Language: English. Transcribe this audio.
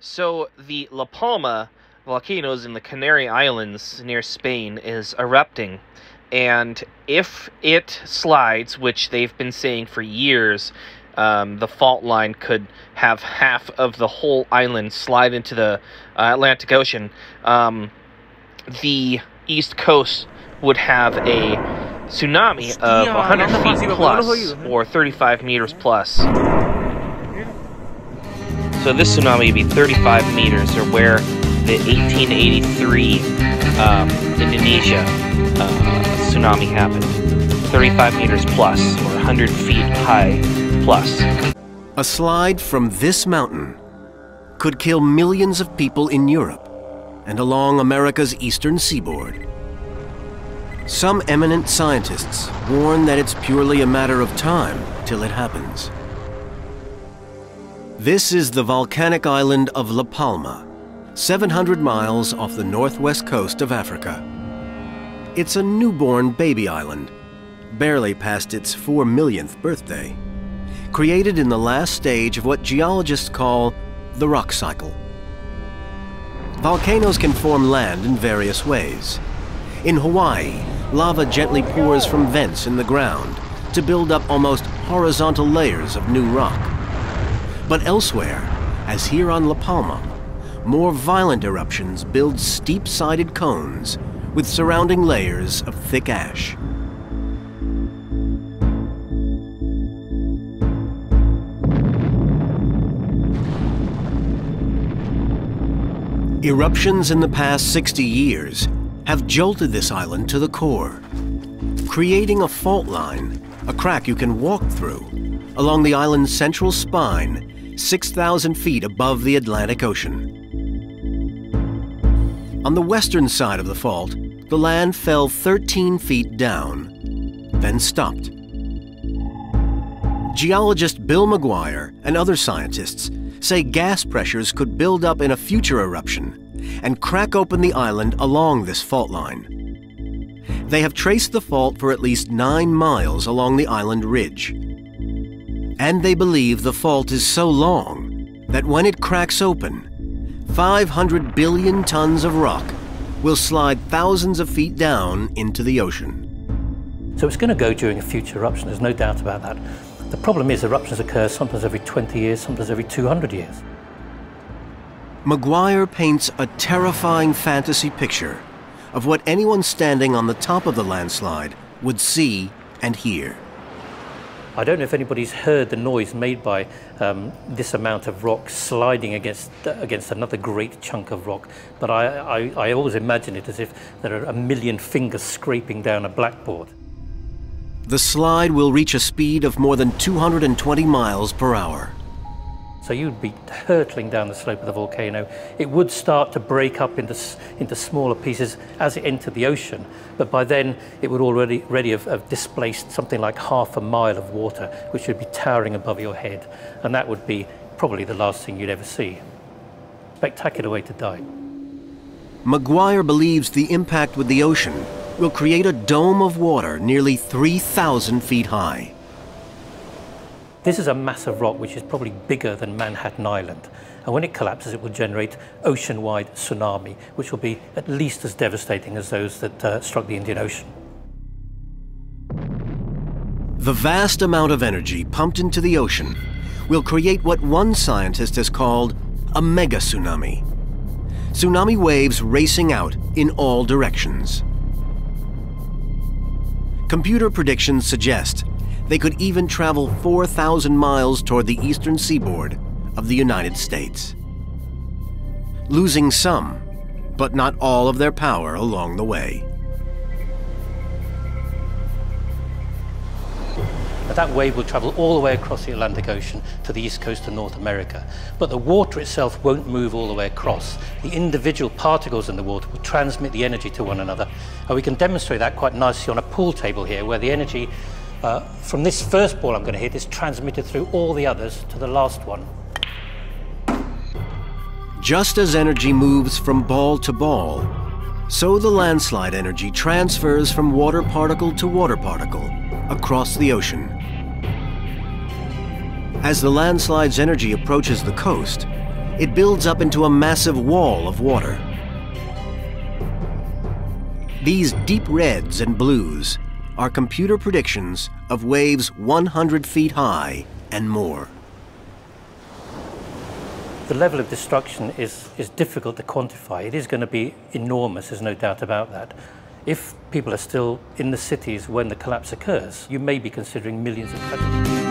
So the La Palma volcanoes in the Canary Islands near Spain is erupting, and if it slides, which they've been saying for years, the fault line could have half of the whole island slide into the Atlantic Ocean. The East Coast would have a tsunami of 100 feet plus, or 35 meters plus. So this tsunami would be 35 meters, or where the 1883 Indonesia tsunami happened. 35 meters plus, or 100 feet high plus. A slide from this mountain could kill millions of people in Europe and along America's eastern seaboard. Some eminent scientists warn that it's purely a matter of time till it happens. This is the volcanic island of La Palma, 700 miles off the northwest coast of Africa. It's a newborn baby island, barely past its 4 millionth birthday, created in the last stage of what geologists call the rock cycle. Volcanoes can form land in various ways. In Hawaii, lava gently pours from vents in the ground to build up almost horizontal layers of new rock. But elsewhere, as here on La Palma, more violent eruptions build steep-sided cones with surrounding layers of thick ash. Eruptions in the past 60 years have jolted this island to the core, creating a fault line, a crack you can walk through, along the island's central spine, 6,000 feet above the Atlantic Ocean. On the western side of the fault, the land fell 13 feet down, then stopped. Geologist Bill McGuire and other scientists say gas pressures could build up in a future eruption and crack open the island along this fault line. They have traced the fault for at least 9 miles along the island ridge. And they believe the fault is so long that when it cracks open, 500 billion tons of rock will slide thousands of feet down into the ocean. So it's going to go during a future eruption, there's no doubt about that. The problem is eruptions occur sometimes every 20 years, sometimes every 200 years. McGuire paints a terrifying fantasy picture of what anyone standing on the top of the landslide would see and hear. I don't know if anybody's heard the noise made by this amount of rock sliding against another great chunk of rock, but I always imagine it as if there are a million fingers scraping down a blackboard. The slide will reach a speed of more than 220 miles per hour. So you'd be hurtling down the slope of the volcano. It would start to break up into smaller pieces as it entered the ocean, but by then it would already have displaced something like half a mile of water, which would be towering above your head, and that would be probably the last thing you'd ever see. Spectacular way to die. McGuire believes the impact with the ocean will create a dome of water nearly 3,000 feet high. This is a massive rock which is probably bigger than Manhattan Island, and when it collapses it will generate ocean-wide tsunami, which will be at least as devastating as those that struck the Indian Ocean. The vast amount of energy pumped into the ocean will create what one scientist has called a mega tsunami. Tsunami waves racing out in all directions. Computer predictions suggest they could even travel 4,000 miles toward the eastern seaboard of the United States, losing some, but not all of their power along the way. That wave will travel all the way across the Atlantic Ocean to the east coast of North America, but the water itself won't move all the way across. The individual particles in the water will transmit the energy to one another, and we can demonstrate that quite nicely on a pool table here, where the energy from this first ball I'm going to hit is transmitted through all the others to the last one. Just as energy moves from ball to ball, so the landslide energy transfers from water particle to water particle across the ocean. As the landslide's energy approaches the coast, it builds up into a massive wall of water. These deep reds and blues are computer predictions of waves 100 feet high and more. The level of destruction is difficult to quantify. It is going to be enormous, there's no doubt about that. If people are still in the cities when the collapse occurs, you may be considering millions of casualties.